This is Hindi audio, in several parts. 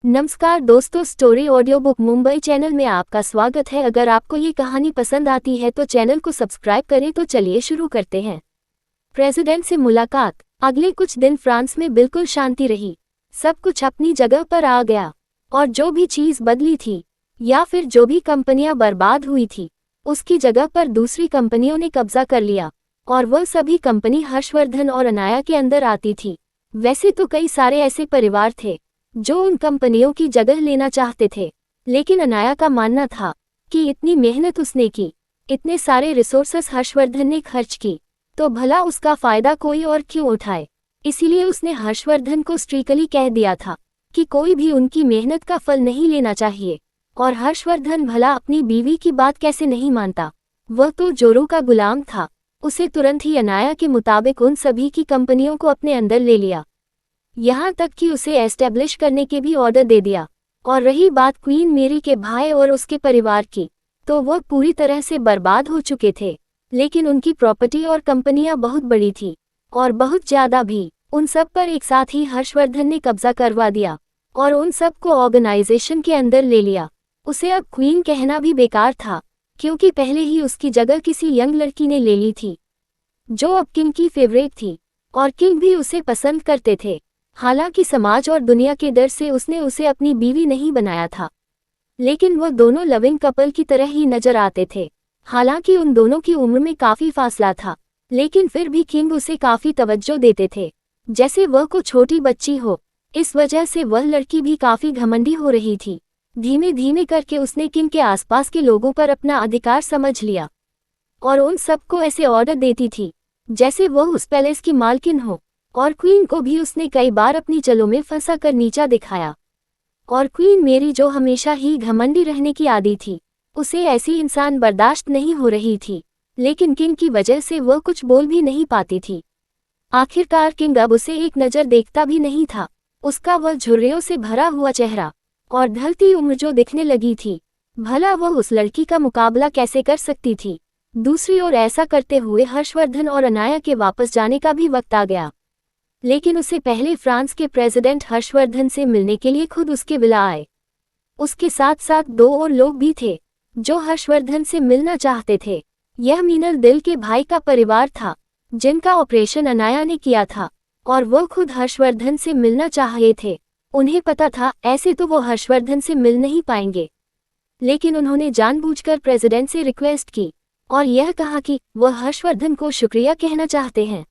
नमस्कार दोस्तों, story audio book Mumbai channel में आपका स्वागत है। अगर आपको ये कहानी पसंद आती है तो चैनल को सब्सक्राइब करें। तो चलिए शुरू करते हैं। प्रेसिडेंट से मुलाकात। अगले कुछ दिन फ्रांस में बिल्कुल शांति रही। सब कुछ अपनी जगह पर आ गया और जो भी चीज बदली थी या फिर जो भी कंपनियां बर्बाद हुई थी उसकी जगह पर दूसरी कंपनियों ने कब्जा कर लिया और वह सभी कंपनी हर्षवर्धन और अनाया के अंदर आती थी। वैसे तो कई सारे ऐसे परिवार थे जो उन कंपनियों की जगह लेना चाहते थे, लेकिन अनाया का मानना था कि इतनी मेहनत उसने की, इतने सारे रिसोर्सेस हर्षवर्धन ने खर्च की, तो भला उसका फायदा कोई और क्यों उठाए। इसीलिए उसने हर्षवर्धन को स्ट्रिक्टली कह दिया था कि कोई भी उनकी मेहनत का फल नहीं लेना चाहिए। और हर्षवर्धन भला अपनी बीवी की बात कैसे नहीं मानता, वह तो जोरू का गुलाम था। उसे तुरंत ही अनाया के मुताबिक उन सभी की कंपनियों को अपने अंदर ले लिया, यहाँ तक कि उसे एस्टेब्लिश करने के भी ऑर्डर दे दिया। और रही बात क्वीन मेरी के भाई और उसके परिवार की, तो वह पूरी तरह से बर्बाद हो चुके थे। लेकिन उनकी प्रॉपर्टी और कंपनियां बहुत बड़ी थी और बहुत ज्यादा भी। उन सब पर एक साथ ही हर्षवर्धन ने कब्जा करवा दिया और उन सब को ऑर्गेनाइजेशन के अंदर ले लिया। उसे अब क्वीन कहना भी बेकार था, क्योंकि पहले ही उसकी जगह किसी यंग लड़की ने ले ली थी जो अब किंग की फेवरेट थी और किंग भी उसे पसंद करते थे। हालांकि समाज और दुनिया के डर से उसने उसे अपनी बीवी नहीं बनाया था, लेकिन वह दोनों लविंग कपल की तरह ही नजर आते थे। हालांकि उन दोनों की उम्र में काफी फासला था, लेकिन फिर भी किंग उसे काफी तवज्जो देते थे, जैसे वह को छोटी बच्ची हो। इस वजह से वह लड़की भी काफी घमंडी हो रही थी। धीमे धीमे करके उसने किंग के आसपास के लोगों पर अपना अधिकार समझ लिया और उन सबको ऐसे ऑर्डर देती थी जैसे वह उस पैलेस की मालकिन हो। और क्वीन को भी उसने कई बार अपनी चलों में फंसा कर नीचा दिखाया। और क्वीन मेरी, जो हमेशा ही घमंडी रहने की आदी थी, उसे ऐसी इंसान बर्दाश्त नहीं हो रही थी। लेकिन किंग की वजह से वह कुछ बोल भी नहीं पाती थी। आखिरकार किंग अब उसे एक नज़र देखता भी नहीं था। उसका वह झुर्रियों से भरा हुआ चेहरा और ढलती उम्र जो दिखने लगी थी, भला वह उस लड़की का मुकाबला कैसे कर सकती थी। दूसरी ओर ऐसा करते हुए हर्षवर्धन और अनाया के वापस जाने का भी वक्त आ गया। लेकिन उसे पहले फ्रांस के प्रेसिडेंट हर्षवर्धन से मिलने के लिए खुद उसके विला आए। उसके साथ साथ दो और लोग भी थे जो हर्षवर्धन से मिलना चाहते थे। यह मीनल दिल के भाई का परिवार था जिनका ऑपरेशन अनाया ने किया था और वह खुद हर्षवर्धन से मिलना चाह रहे थे। उन्हें पता था ऐसे तो वो हर्षवर्धन से मिल नहीं पाएंगे, लेकिन उन्होंने जानबूझकर प्रेसिडेंट से रिक्वेस्ट की और यह कहा कि वह हर्षवर्धन को शुक्रिया कहना चाहते हैं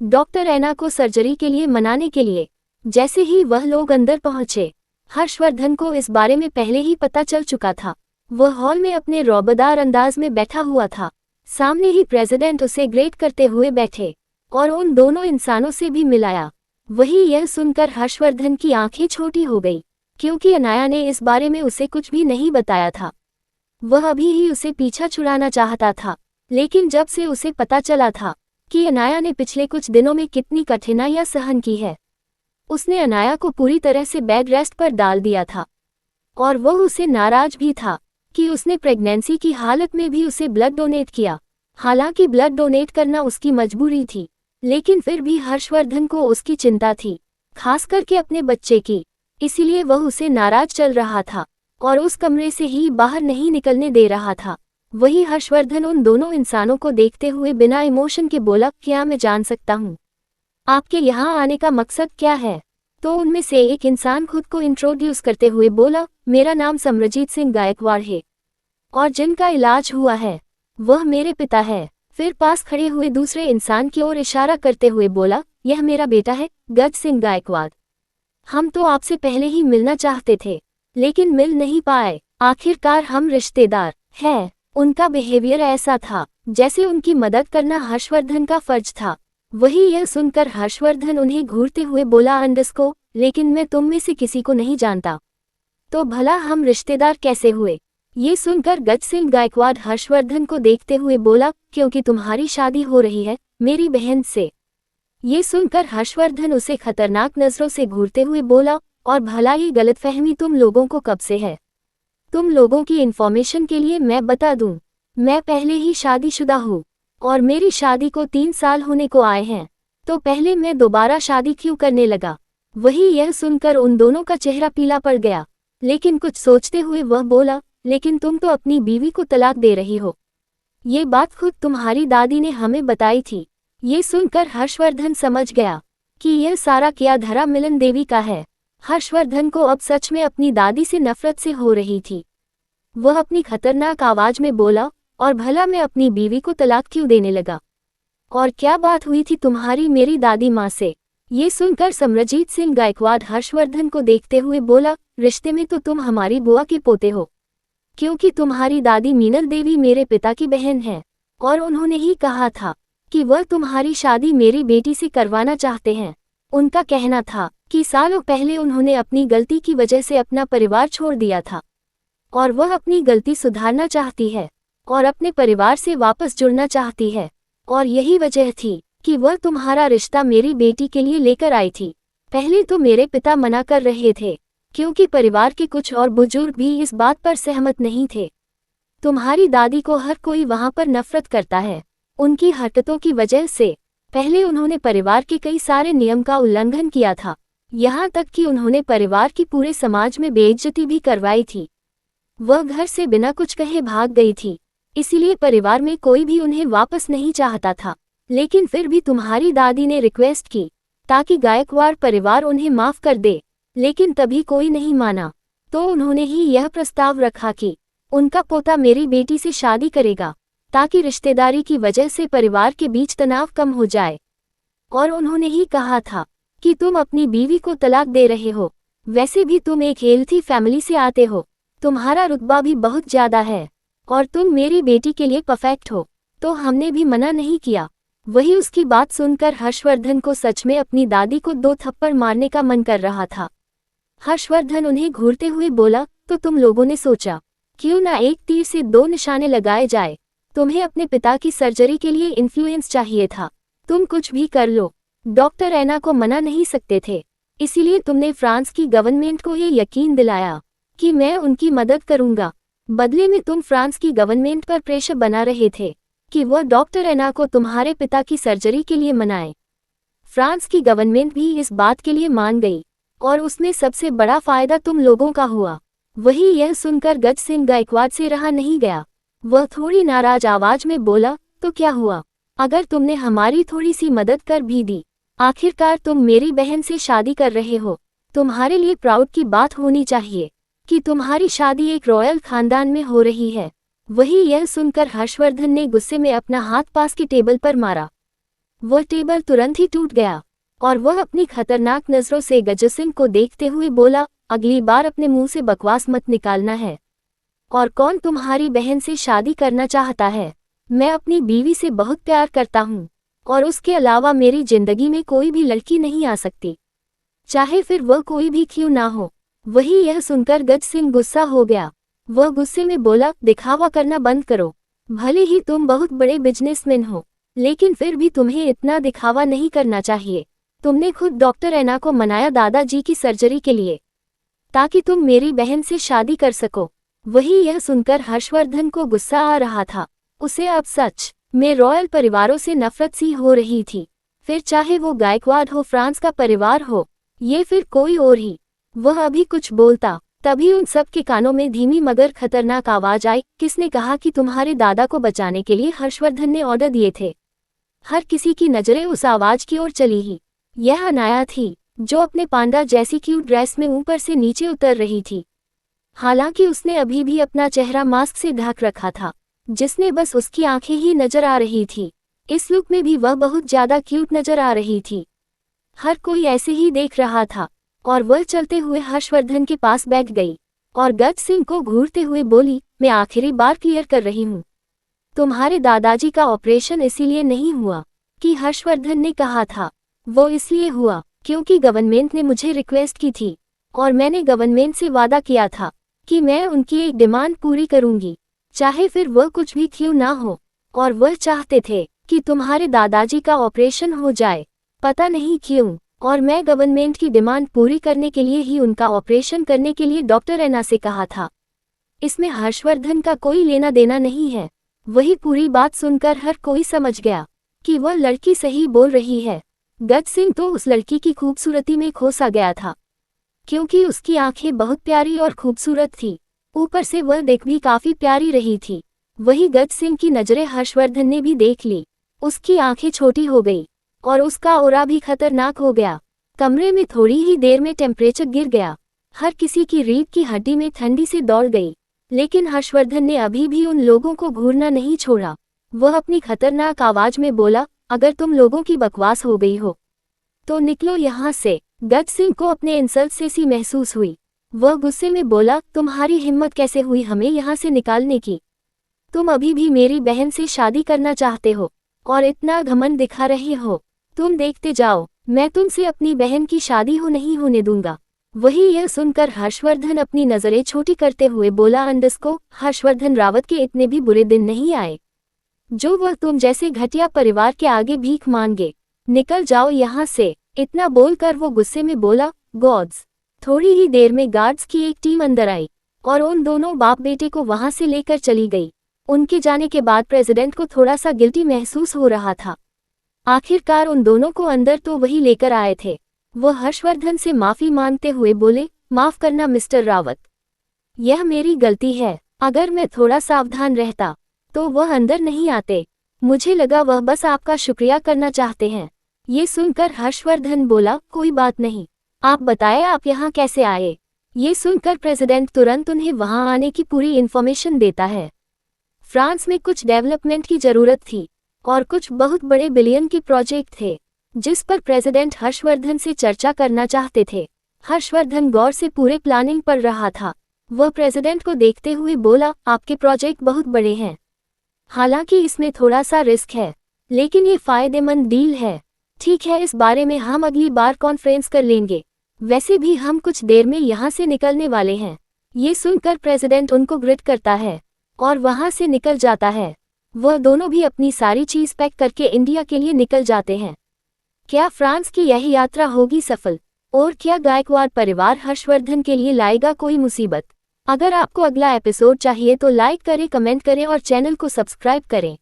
डॉक्टर एना को सर्जरी के लिए मनाने के लिए। जैसे ही वह लोग अंदर पहुंचे, हर्षवर्धन को इस बारे में पहले ही पता चल चुका था। वह हॉल में अपने रौबदार अंदाज में बैठा हुआ था। सामने ही प्रेसिडेंट उसे ग्रेट करते हुए बैठे और उन दोनों इंसानों से भी मिलाया। वही यह सुनकर हर्षवर्धन की आंखें छोटी हो गई, क्योंकि अनाया ने इस बारे में उसे कुछ भी नहीं बताया था। वह अभी ही उसे पीछा छुड़ाना चाहता था, लेकिन जब से उसे पता चला था कि अनाया ने पिछले कुछ दिनों में कितनी कठिनाइयां सहन की है, उसने अनाया को पूरी तरह से बेड रेस्ट पर डाल दिया था। और वह उसे नाराज भी था कि उसने प्रेगनेंसी की हालत में भी उसे ब्लड डोनेट किया। हालांकि ब्लड डोनेट करना उसकी मजबूरी थी, लेकिन फिर भी हर्षवर्धन को उसकी चिंता थी, खास करके अपने बच्चे की। इसीलिए वह उसे नाराज चल रहा था और उस कमरे से ही बाहर नहीं निकलने दे रहा था। वही हर्षवर्धन उन दोनों इंसानों को देखते हुए बिना इमोशन के बोला, क्या मैं जान सकता हूँ आपके यहाँ आने का मकसद क्या है? तो उनमें से एक इंसान खुद को इंट्रोड्यूस करते हुए बोला, मेरा नाम समरजीत सिंह गायकवाड़ है और जिनका इलाज हुआ है वह मेरे पिता है। फिर पास खड़े हुए दूसरे इंसान की ओर इशारा करते हुए बोला, यह मेरा बेटा है, गज सिंह गायकवाड़। हम तो आपसे पहले ही मिलना चाहते थे, लेकिन मिल नहीं पाए। आखिरकार हम रिश्तेदार हैं। उनका बिहेवियर ऐसा था जैसे उनकी मदद करना हर्षवर्धन का फर्ज था। वही यह सुनकर हर्षवर्धन उन्हें घूरते हुए बोला, अंडस्को, लेकिन मैं तुम में से किसी को नहीं जानता, तो भला हम रिश्तेदार कैसे हुए? ये सुनकर गज सिंह गायकवाड़ हर्षवर्धन को देखते हुए बोला, क्योंकि तुम्हारी शादी हो रही है मेरी बहन से। ये सुनकर हर्षवर्धन उसे खतरनाक नजरों से घूरते हुए बोला, और भला ये गलतफहमी तुम लोगों को कब से है? तुम लोगों की इन्फॉर्मेशन के लिए मैं बता दूं, मैं पहले ही शादीशुदा हूँ और मेरी शादी को 3 साल होने को आए हैं, तो पहले मैं दोबारा शादी क्यों करने लगा? वही यह सुनकर उन दोनों का चेहरा पीला पड़ गया, लेकिन कुछ सोचते हुए वह बोला, लेकिन तुम तो अपनी बीवी को तलाक दे रही हो। ये बात खुद तुम्हारी दादी ने हमें बताई थी। ये सुनकर हर्षवर्धन समझ गया कि यह सारा किया धरा मिलन देवी का है। हर्षवर्धन को अब सच में अपनी दादी से नफरत से हो रही थी। वह अपनी खतरनाक आवाज में बोला, और भला मैं अपनी बीवी को तलाक क्यों देने लगा? और क्या बात हुई थी तुम्हारी मेरी दादी माँ से? ये सुनकर समरजीत सिंह गायकवाड़ हर्षवर्धन को देखते हुए बोला, रिश्ते में तो तुम हमारी बुआ के पोते हो, क्योंकि तुम्हारी दादी मीनल देवी मेरे पिता की बहन है, और उन्होंने ही कहा था कि वह तुम्हारी शादी मेरी बेटी से करवाना चाहते हैं। उनका कहना था कि सालों पहले उन्होंने अपनी गलती की वजह से अपना परिवार छोड़ दिया था, और वह अपनी गलती सुधारना चाहती है और अपने परिवार से वापस जुड़ना चाहती है, और यही वजह थी कि वह तुम्हारा रिश्ता मेरी बेटी के लिए लेकर आई थी। पहले तो मेरे पिता मना कर रहे थे, क्योंकि परिवार के कुछ और बुजुर्ग भी इस बात पर सहमत नहीं थे। तुम्हारी दादी को हर कोई वहां पर नफरत करता है, उनकी हरकतों की वजह से। पहले उन्होंने परिवार के कई सारे नियम का उल्लंघन किया था, यहाँ तक कि उन्होंने परिवार की पूरे समाज में बेइज्जती भी करवाई थी। वह घर से बिना कुछ कहे भाग गई थी, इसीलिए परिवार में कोई भी उन्हें वापस नहीं चाहता था। लेकिन फिर भी तुम्हारी दादी ने रिक्वेस्ट की ताकि गायकवाड़ परिवार उन्हें माफ कर दे, लेकिन तभी कोई नहीं माना। तो उन्होंने ही यह प्रस्ताव रखा कि उनका पोता मेरी बेटी से शादी करेगा, ताकि रिश्तेदारी की वजह से परिवार के बीच तनाव कम हो जाए। और उन्होंने ही कहा था कि तुम अपनी बीवी को तलाक दे रहे हो, वैसे भी तुम एक हेल्थी फैमिली से आते हो, तुम्हारा रुतबा भी बहुत ज्यादा है, और तुम मेरी बेटी के लिए परफेक्ट हो, तो हमने भी मना नहीं किया। वही उसकी बात सुनकर हर्षवर्धन को सच में अपनी दादी को 2 थप्पड़ मारने का मन कर रहा था। हर्षवर्धन उन्हें घूरते हुए बोला, तो तुम लोगों ने सोचा क्यों ना एक तीर से 2 निशाने लगाए जाए? तुम्हें अपने पिता की सर्जरी के लिए इन्फ्लुएंस चाहिए था, तुम कुछ भी कर लो, डॉक्टर ऐना को मना नहीं सकते थे, इसीलिए तुमने फ्रांस की गवर्नमेंट को ये यकीन दिलाया कि मैं उनकी मदद करूंगा। बदले में तुम फ्रांस की गवर्नमेंट पर प्रेशर बना रहे थे कि वह डॉक्टर ऐना को तुम्हारे पिता की सर्जरी के लिए मनाए। फ्रांस की गवर्नमेंट भी इस बात के लिए मान गई, और उसमें सबसे बड़ा फायदा तुम लोगों का हुआ। वही यह सुनकर गज सिंह गायकवाड़ से रहा नहीं गया। वह थोड़ी नाराज आवाज में बोला, तो क्या हुआ अगर तुमने हमारी थोड़ी सी मदद कर भी दी? आखिरकार तुम मेरी बहन से शादी कर रहे हो, तुम्हारे लिए प्राउड की बात होनी चाहिए कि तुम्हारी शादी एक रॉयल खानदान में हो रही है। वही यह सुनकर हर्षवर्धन ने गुस्से में अपना हाथ पास की टेबल पर मारा। वह टेबल तुरंत ही टूट गया, और वह अपनी खतरनाक नजरों से गजसिंह को देखते हुए बोला, अगली बार अपने मुंह से बकवास मत निकालना है। और कौन तुम्हारी बहन से शादी करना चाहता है? मैं अपनी बीवी से बहुत प्यार करता हूँ, और उसके अलावा मेरी जिंदगी में कोई भी लड़की नहीं आ सकती, चाहे फिर वह कोई भी क्यों ना हो। वही यह सुनकर गज सिंह गुस्सा हो गया। वह गुस्से में बोला, दिखावा करना बंद करो। भले ही तुम बहुत बड़े बिजनेसमैन हो, लेकिन फिर भी तुम्हें इतना दिखावा नहीं करना चाहिए। तुमने खुद डॉक्टर ऐना को मनाया दादाजी की सर्जरी के लिए, ताकि तुम मेरी बहन से शादी कर सको। वही यह सुनकर हर्षवर्धन को गुस्सा आ रहा था। उसे अब सच में रॉयल परिवारों से नफरत सी हो रही थी, फिर चाहे वो गायकवाड़ हो, फ्रांस का परिवार हो, ये फिर कोई और ही। वह अभी कुछ बोलता, तभी उन सब के कानों में धीमी मगर खतरनाक आवाज आई, किसने कहा कि तुम्हारे दादा को बचाने के लिए हर्षवर्धन ने ऑर्डर दिए थे? हर किसी की नजरें उस आवाज की ओर चली ही। यह अनाया थी, जो अपने पांडा जैसी क्यूट ड्रेस में ऊपर से नीचे उतर रही थी। हालांकि उसने अभी भी अपना चेहरा मास्क से ढक रखा था, जिसने बस उसकी आंखें ही नजर आ रही थी। इस लुक में भी वह बहुत ज्यादा क्यूट नजर आ रही थी। हर कोई ऐसे ही देख रहा था, और वह चलते हुए हर्षवर्धन के पास बैठ गई और गज सिंह को घूरते हुए बोली, मैं आखिरी बार क्लियर कर रही हूँ, तुम्हारे दादाजी का ऑपरेशन इसीलिए नहीं हुआ कि हर्षवर्धन ने कहा था, वो इसलिए हुआ क्योंकि गवर्नमेंट ने मुझे रिक्वेस्ट की थी, और मैंने गवर्नमेंट से वादा किया था कि मैं उनकी एक डिमांड पूरी करूंगी, चाहे फिर वह कुछ भी क्यों ना हो। और वह चाहते थे कि तुम्हारे दादाजी का ऑपरेशन हो जाए, पता नहीं क्यों, और मैं गवर्नमेंट की डिमांड पूरी करने के लिए ही उनका ऑपरेशन करने के लिए डॉक्टर ऐना से कहा था। इसमें हर्षवर्धन का कोई लेना देना नहीं है। वही पूरी बात सुनकर हर कोई समझ गया कि वह लड़की सही बोल रही है। गज सिंह तो उस लड़की की खूबसूरती में खो सा गया था, क्योंकि उसकी आंखें बहुत प्यारी और खूबसूरत थी। ऊपर से वह देख भी काफी प्यारी रही थी। वही गज सिंह की नजरें हर्षवर्धन ने भी देख ली। उसकी आंखें छोटी हो गई और उसका ऑरा भी खतरनाक हो गया। कमरे में थोड़ी ही देर में टेम्परेचर गिर गया। हर किसी की रीढ़ की हड्डी में ठंडी से दौड़ गई। लेकिन हर्षवर्धन ने अभी भी उन लोगों को घूरना नहीं छोड़ा। वह अपनी खतरनाक आवाज में बोला, अगर तुम लोगों की बकवास हो गई हो तो निकलो यहाँ से। गज सिंह को अपने इंसल्ट से सी महसूस हुई। वह गुस्से में बोला, तुम्हारी हिम्मत कैसे हुई हमें यहाँ से निकालने की? तुम अभी भी मेरी बहन से शादी करना चाहते हो और इतना घमंड दिखा रहे हो। तुम देखते जाओ, मैं तुमसे अपनी बहन की शादी नहीं होने दूंगा। वही यह सुनकर हर्षवर्धन अपनी नजरें छोटी करते हुए बोला, अंडस्को, हर्षवर्धन रावत के इतने भी बुरे दिन नहीं आए जो वह तुम जैसे घटिया परिवार के आगे भीख मांगे। निकल जाओ यहाँ से। इतना बोलकर वो गुस्से में बोला, गॉड्स। थोड़ी ही देर में गार्ड्स की एक टीम अंदर आई और उन दोनों बाप बेटे को वहां से लेकर चली गई। उनके जाने के बाद प्रेसिडेंट को थोड़ा सा गिल्टी महसूस हो रहा था। आखिरकार उन दोनों को अंदर तो वही लेकर आए थे। वह हर्षवर्धन से माफी मांगते हुए बोले, माफ करना मिस्टर रावत, यह मेरी गलती है। अगर मैं थोड़ा सावधान रहता तो वह अंदर नहीं आते। मुझे लगा वह बस आपका शुक्रिया करना चाहते हैं। ये सुनकर हर्षवर्धन बोला, कोई बात नहीं, आप बताएं आप यहाँ कैसे आए? ये सुनकर प्रेसिडेंट तुरंत उन्हें वहां आने की पूरी इन्फॉर्मेशन देता है। फ्रांस में कुछ डेवलपमेंट की जरूरत थी और कुछ बहुत बड़े बिलियन के प्रोजेक्ट थे जिस पर प्रेसिडेंट हर्षवर्धन से चर्चा करना चाहते थे। हर्षवर्धन गौर से पूरे प्लानिंग पर रहा था। वह प्रेसिडेंट को देखते हुए बोला, आपके प्रोजेक्ट बहुत बड़े हैं, हालांकि इसमें थोड़ा सा रिस्क है, लेकिन ये फायदेमंद डील है। ठीक है, इस बारे में हम अगली बार कॉन्फ्रेंस कर लेंगे। वैसे भी हम कुछ देर में यहाँ से निकलने वाले हैं। ये सुनकर प्रेसिडेंट उनको ग्रिट करता है और वहां से निकल जाता है। वह दोनों भी अपनी सारी चीज पैक करके इंडिया के लिए निकल जाते हैं। क्या फ्रांस की यही यात्रा होगी सफल? और क्या गायकवाड़ परिवार हर्षवर्धन के लिए लाएगा कोई मुसीबत? अगर आपको अगला एपिसोड चाहिए तो लाइक करें, कमेंट करें और चैनल को सब्सक्राइब करें।